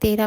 13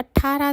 18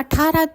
18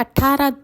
18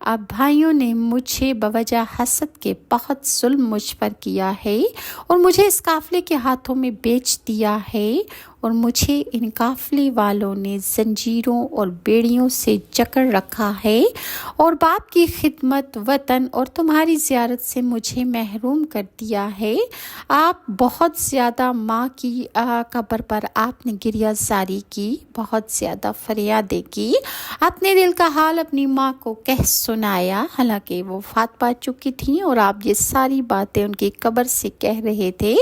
اب بھائیوں نے مجھے بوجہ حسد کے بہت ظلم مجھ پر کیا ہے اور مجھے اس قافلے کے ہاتھوں میں بیچ دیا ہے، اور مجھے ان قافلے والوں نے زنجیروں اور بیڑیوں سے جکڑ رکھا ہے، اور باپ کی خدمت، وطن اور تمہاری زیارت سے مجھے محروم کر دیا ہے۔ آپ بہت زیادہ ماں کی قبر پر آپ نے گریہ زاری کی، بہت زیادہ فریادیں کی، اپنے دل کا حال اپنی ماں کو کہہ سنایا، حالانکہ وہ وفات پا چکی تھیں اور آپ یہ ساری باتیں ان کی قبر سے کہہ رہے تھے۔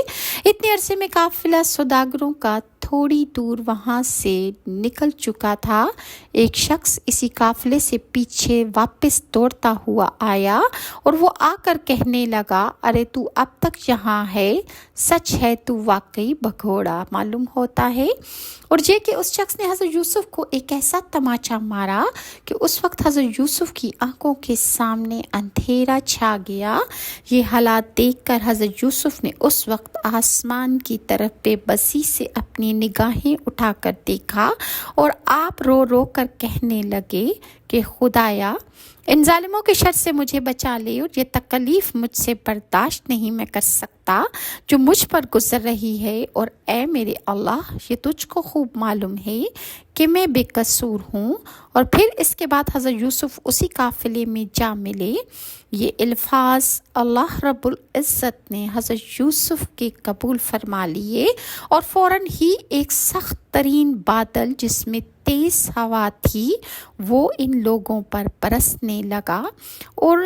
اتنے عرصے میں قافلہ سوداگروں کا تھوڑی دور وہاں سے نکل چکا تھا۔ ایک شخص اسی قافلے سے پیچھے واپس دوڑتا ہوا آیا اور وہ آ کر کہنے لگا، ارے تو اب تک یہاں ہے، سچ ہے تو واقعی بھگوڑا معلوم ہوتا ہے۔ اور یہ کہ اس شخص نے حضرت یوسف کو ایک ایسا تماچا مارا کہ اس وقت حضرت یوسف کی آنکھوں کے سامنے اندھیرا چھا گیا۔ یہ حالات دیکھ کر حضرت یوسف نے اس وقت آسمان کی طرف بے بسی سے اپنی نگاہیں اٹھا کر دیکھا اور آپ رو رو کر کہنے لگے کہ خدایا، ان ظالموں کے شر سے مجھے بچا لے، اور یہ تکلیف مجھ سے برداشت نہیں میں کر سکتا جو مجھ پر گزر رہی ہے، اور اے میرے اللہ، یہ تجھ کو خوب معلوم ہے کہ میں بے قصور ہوں۔ اور پھر اس کے بعد حضرت یوسف اسی قافلے میں جا ملے۔ یہ الفاظ اللہ رب العزت نے حضرت یوسف کے قبول فرما لیے، اور فوراً ہی ایک سخت ترین بادل جس میں تیز ہوا تھی وہ ان لوگوں پر برسنے لگا، اور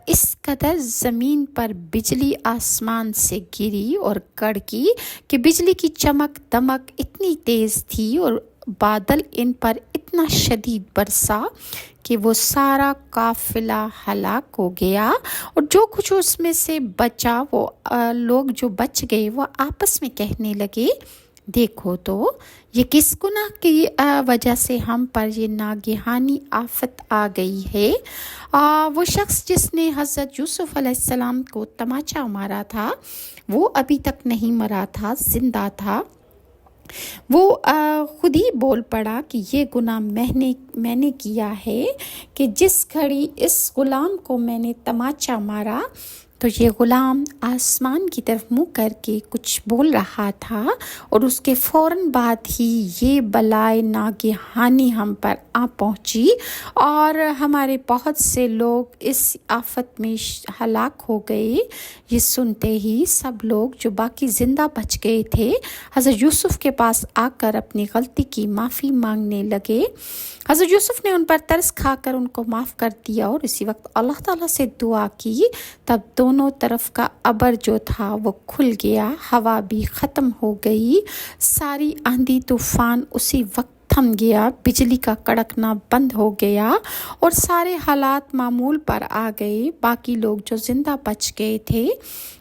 اس قدر زمین پر بجلی آسمان سے گری اور کڑکی کہ بجلی کی چمک دمک اتنی تیز تھی اور بادل ان پر اتنا شدید برسا کہ وہ سارا قافلہ ہلاک ہو گیا، اور جو کچھ اس میں سے بچا، وہ لوگ جو بچ گئے وہ آپس میں کہنے لگے، دیکھو تو یہ کس گناہ کی وجہ سے ہم پر یہ ناگہانی آفت آ گئی ہے۔ وہ شخص جس نے حضرت یوسف علیہ السلام کو تماچا مارا تھا وہ ابھی تک نہیں مرا تھا، زندہ تھا۔ وہ خود ہی بول پڑا کہ یہ گناہ میں نے کیا ہے کہ جس گھڑی اس غلام کو میں نے تماچا مارا تو یہ غلام آسمان کی طرف منہ کر کے کچھ بول رہا تھا، اور اس کے فوراً بعد ہی یہ بلائے ناگہانی ہم پر آ پہنچی، اور ہمارے بہت سے لوگ اس آفت میں ہلاک ہو گئے۔ یہ سنتے ہی سب لوگ جو باقی زندہ بچ گئے تھے حضرت یوسف کے پاس آ کر اپنی غلطی کی معافی مانگنے لگے۔ حضرت یوسف نے ان پر ترس کھا کر ان کو معاف کر دیا، اور اسی وقت اللہ تعالیٰ سے دعا کی۔ تب دونوں طرف کا ابر جو تھا وہ کھل گیا، ہوا بھی ختم ہو گئی، ساری آندھی طوفان اسی وقت تھم گیا، بجلی کا کڑکنا بند ہو گیا، اور سارے حالات معمول پر آ گئے۔ باقی لوگ جو زندہ بچ گئے تھے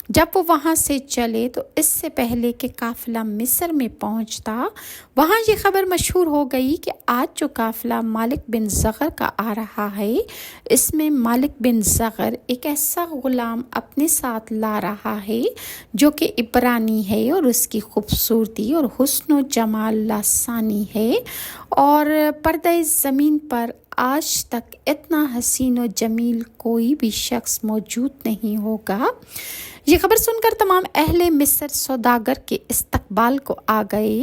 جب وہ وہاں سے چلے تو اس سے پہلے کہ قافلہ مصر میں پہنچتا، وہاں یہ خبر مشہور ہو گئی کہ آج جو قافلہ مالک بن زغر کا آ رہا ہے، اس میں مالک بن زغر ایک ایسا غلام اپنے ساتھ لا رہا ہے جو کہ عبرانی ہے، اور اس کی خوبصورتی اور حسن و جمال لاسانی ہے، اور پردہ زمین پر آج تک اتنا حسین و جمیل کوئی بھی شخص موجود نہیں ہوگا۔ یہ خبر سن کر تمام اہل مصر سوداگر کے استقبال کو آ گئے۔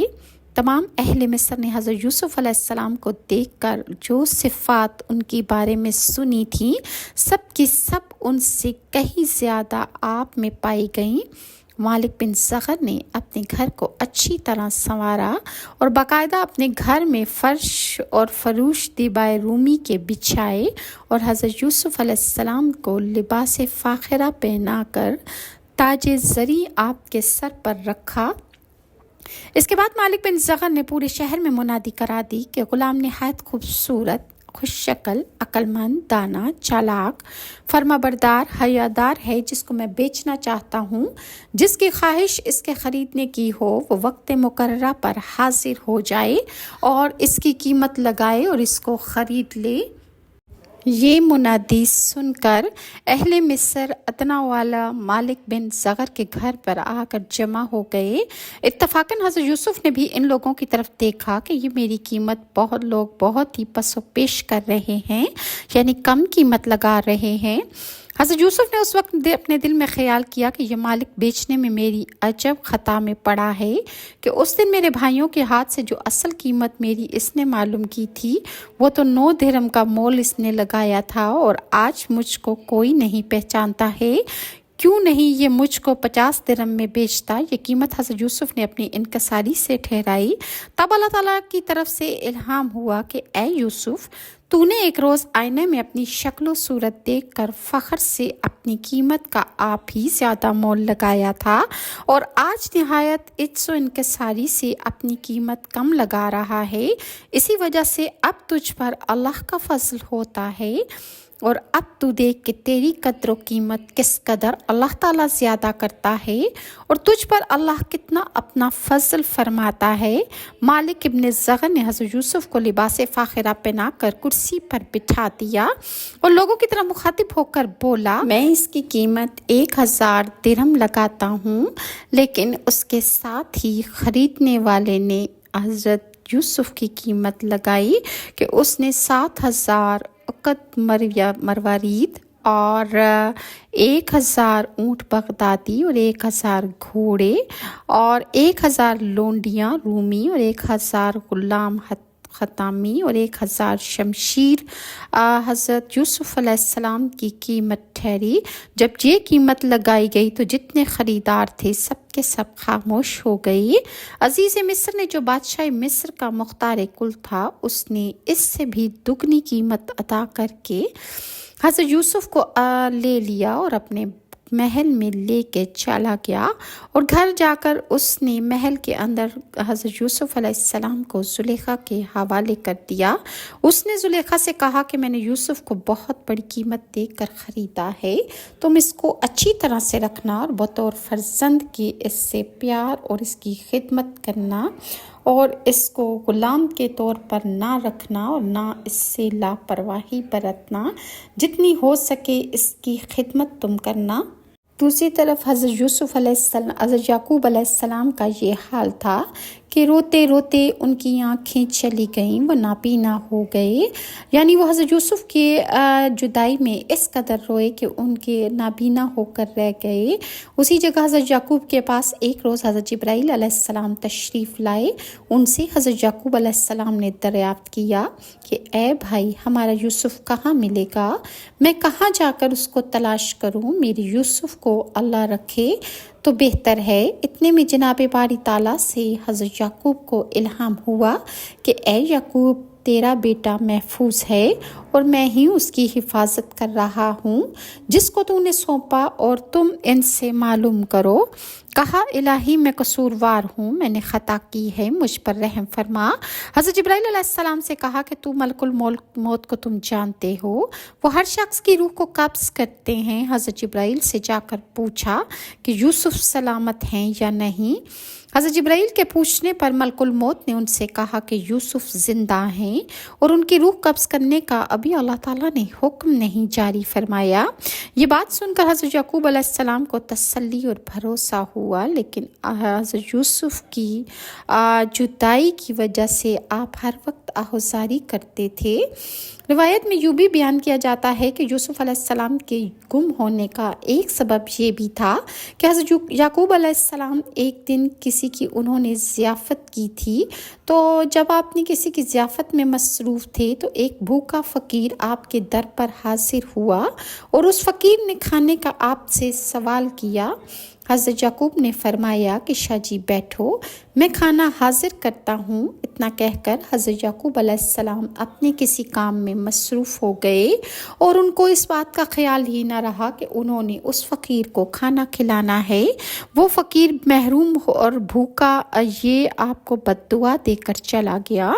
تمام اہل مصر نے حضرت یوسف علیہ السلام کو دیکھ کر جو صفات ان کی بارے میں سنی تھیں سب کی سب ان سے کہیں زیادہ آپ میں پائی گئیں۔ مالک بن زغر نے اپنے گھر کو اچھی طرح سنوارا اور باقاعدہ اپنے گھر میں فرش اور فروش دیبائے رومی کے بچھائے، اور حضرت یوسف علیہ السلام کو لباس فاخرہ پہنا کر تاج زری آپ کے سر پر رکھا۔ اس کے بعد مالک بن زغر نے پورے شہر میں منادی کرا دی کہ غلام نہایت خوبصورت، خوش شکل، عقل مند، دانا، چالاک، فرما بردار، حیادار ہے، جس کو میں بیچنا چاہتا ہوں۔ جس کی خواہش اس کے خریدنے کی ہو وہ وقت مقررہ پر حاضر ہو جائے اور اس کی قیمت لگائے اور اس کو خرید لے۔ یہ منادی سن کر اہل مصر ادنا والا مالک بن زغر کے گھر پر آ کر جمع ہو گئے۔ اتفاقاً حضرت یوسف نے بھی ان لوگوں کی طرف دیکھا کہ یہ میری قیمت بہت لوگ بہت ہی پس و پیش کر رہے ہیں، یعنی کم قیمت لگا رہے ہیں۔ حضرت یوسف نے اس وقت اپنے دل میں خیال کیا کہ یہ مالک بیچنے میں میری عجب خطا میں پڑا ہے کہ اس دن میرے بھائیوں کے ہاتھ سے جو اصل قیمت میری اس نے معلوم کی تھی وہ تو 9 درہم کا مول اس نے لگایا تھا، اور آج مجھ کو کوئی نہیں پہچانتا ہے، کیوں نہیں یہ مجھ کو 50 درہم میں بیچتا۔ یہ قیمت حضرت یوسف نے اپنی انکساری سے ٹھہرائی۔ تب اللہ تعالیٰ کی طرف سے الہام ہوا کہ اے یوسف، تو نے ایک روز آئینے میں اپنی شکل و صورت دیکھ کر فخر سے اپنی قیمت کا آپ ہی زیادہ مول لگایا تھا، اور آج نہایت عجز و انکساری سے اپنی قیمت کم لگا رہا ہے۔ اسی وجہ سے اب تجھ پر اللہ کا فضل ہوتا ہے، اور اب تو دیکھ کہ تیری قدر و قیمت کس قدر اللہ تعالیٰ زیادہ کرتا ہے، اور تجھ پر اللہ کتنا اپنا فضل فرماتا ہے۔ مالک ابن زغر نے حضرت یوسف کو لباس فاخرہ پہنا کر کرسی پر بٹھا دیا اور لوگوں کی طرح مخاطب ہو کر بولا، میں اس کی قیمت 1000 درہم لگاتا ہوں، لیکن اس کے ساتھ ہی خریدنے والے نے حضرت یوسف کی قیمت لگائی کہ اس نے 7000 اقد مروارید اور 1000 اونٹ بغدادی اور 1000 گھوڑے اور 1000 لونڈیاں رومی اور 1000 غلام ختامی اور 1000 شمشیر حضرت یوسف علیہ السلام کی قیمت ٹھہری۔ جب یہ قیمت لگائی گئی تو جتنے خریدار تھے سب کے سب خاموش ہو گئی۔ عزیز مصر نے جو بادشاہ مصر کا مختار کل تھا، اس نے اس سے بھی دگنی قیمت ادا کر کے حضرت یوسف کو لے لیا اور اپنے محل میں لے کے چلا گیا، اور گھر جا کر اس نے محل کے اندر حضرت یوسف علیہ السلام کو زلیخا کے حوالے کر دیا۔ اس نے زلیخا سے کہا کہ میں نے یوسف کو بہت بڑی قیمت دے کر خریدا ہے، تم اس کو اچھی طرح سے رکھنا اور بطور فرزند کی اس سے پیار اور اس کی خدمت کرنا، اور اس کو غلام کے طور پر نہ رکھنا اور نہ اس سے لاپرواہی برتنا، جتنی ہو سکے اس کی خدمت تم کرنا۔ دوسری طرف حضرت یعقوب علیہ السلام کا یہ حال تھا کہ روتے روتے ان کی آنکھیں چلی گئیں، وہ نابینا ہو گئے، یعنی وہ حضرت یوسف کی جدائی میں اس قدر روئے کہ ان کے نابینا ہو کر رہ گئے۔ اسی جگہ حضرت یعقوب کے پاس ایک روز حضرت جبرائیل علیہ السلام تشریف لائے۔ ان سے حضرت یعقوب علیہ السلام نے دریافت کیا کہ اے بھائی، ہمارا یوسف کہاں ملے گا؟ میں کہاں جا کر اس کو تلاش کروں؟ میرے یوسف کو اللہ رکھے تو بہتر ہے۔ اتنے میں جناب باری تعالیٰ سے حضرت یعقوب کو الہام ہوا کہ اے یعقوب، تیرا بیٹا محفوظ ہے اور میں ہی اس کی حفاظت کر رہا ہوں، جس کو تو نے سونپا، اور تم ان سے معلوم کرو۔ کہا الہی میں قصوروار ہوں، میں نے خطا کی ہے، مجھ پر رحم فرما۔ حضرت جبرائیل علیہ السلام سے کہا کہ تو ملک الموت کو تم جانتے ہو، وہ ہر شخص کی روح کو قبض کرتے ہیں۔ حضرت جبرائیل سے جا کر پوچھا کہ یوسف سلامت ہیں یا نہیں۔ حضرت جبرائیل کے پوچھنے پر ملک الموت نے ان سے کہا کہ یوسف زندہ ہیں اور ان کی روح قبض کرنے کا ابھی اللہ تعالیٰ نے حکم نہیں جاری فرمایا۔ یہ بات سن کر حضرت یعقوب علیہ السلام کو تسلی اور بھروسہ ہوا، لیکن حضرت یوسف کی جدائی کی وجہ سے آپ ہر وقت آہوزاری کرتے تھے۔ روایت میں یوں بھی بیان کیا جاتا ہے کہ یوسف علیہ السلام کے گم ہونے کا ایک سبب یہ بھی تھا کہ حضرت یعقوب علیہ السلام ایک دن کسی کی انہوں نے ضیافت کی تھی، تو جب آپ نے کسی کی ضیافت میں مصروف تھے تو ایک بھوکا فقیر آپ کے در پر حاضر ہوا اور اس فقیر نے کھانے کا آپ سے سوال کیا۔ حضرت یعقوب نے فرمایا کہ شاہ جی بیٹھو، میں کھانا حاضر کرتا ہوں۔ اتنا کہہ کر حضرت یعقوب علیہ السلام اپنے کسی کام میں مصروف ہو گئے اور ان کو اس بات کا خیال ہی نہ رہا کہ انہوں نے اس فقیر کو کھانا کھلانا ہے۔ وہ فقیر محروم اور بھوکا یہ آپ کو بد دعا دے کر چلا گیا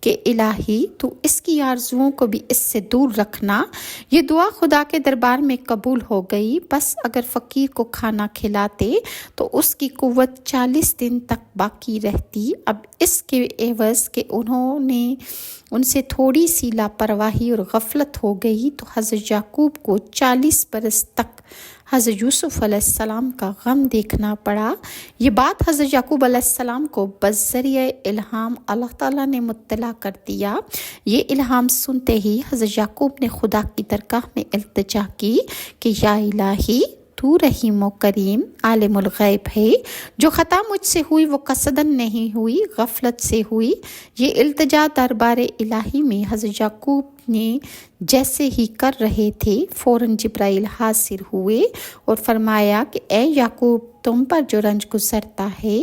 کہ الہی تو اس کی آرزوؤں کو بھی اس سے دور رکھنا۔ یہ دعا خدا کے دربار میں قبول ہو گئی۔ بس اگر فقیر کو کھانا کھلاتے تو اس کی قوت 40 دن تک باقی رہتی۔ اب اس کے عوض کہ ان سے تھوڑی سی لاپرواہی اور غفلت ہو گئی تو حضرت یعقوب کو 40 برس تک حضرت یوسف علیہ السلام کا غم دیکھنا پڑا۔ یہ بات حضرت یعقوب علیہ السلام کو بذریعہ الہام اللہ تعالیٰ نے مطلع کر دیا۔ یہ الہام سنتے ہی حضرت یعقوب نے خدا کی درگاہ میں التجا کی کہ یا الہی، تو رحیم و کریم عالم الغیب ہے، جو خطا مجھ سے ہوئی وہ قصدن نہیں ہوئی، غفلت سے ہوئی۔ یہ التجا دربار الہی میں حضرت یعقوب نے جیسے ہی کر رہے تھے، فوراً جبرائیل حاضر ہوئے اور فرمایا کہ اے یعقوب، تم پر جو رنج گزرتا ہے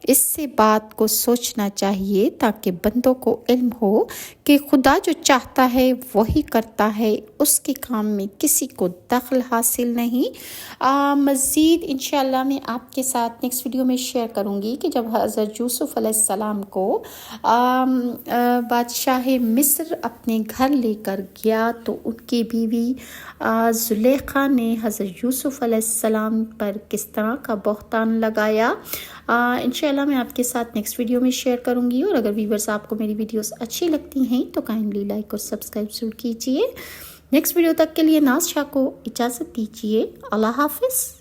اس سے بات کو سوچنا چاہیے، تاکہ بندوں کو علم ہو کہ خدا جو چاہتا ہے وہی کرتا ہے، اس کے کام میں کسی کو دخل حاصل نہیں۔ مزید انشاءاللہ میں آپ کے ساتھ نیکسٹ ویڈیو میں شیئر کروں گی کہ جب حضرت یوسف علیہ السلام کو بادشاہ مصر اپنے گھر لے کر گیا تو ان کی بیوی زلیخا نے حضرت یوسف علیہ السلام پر کس طرح کا بہتان لگایا، انشاءاللہ میں آپ کے ساتھ نیکسٹ ویڈیو میں شیئر کروں گی۔ اور اگر ویورز آپ کو میری ویڈیوز اچھی لگتی ہیں تو کائنڈلی لائک اور سبسکرائب ضرور کیجیے۔ نیکسٹ ویڈیو تک کے لیے ناز شاہ کو اجازت دیجیے۔ اللہ حافظ۔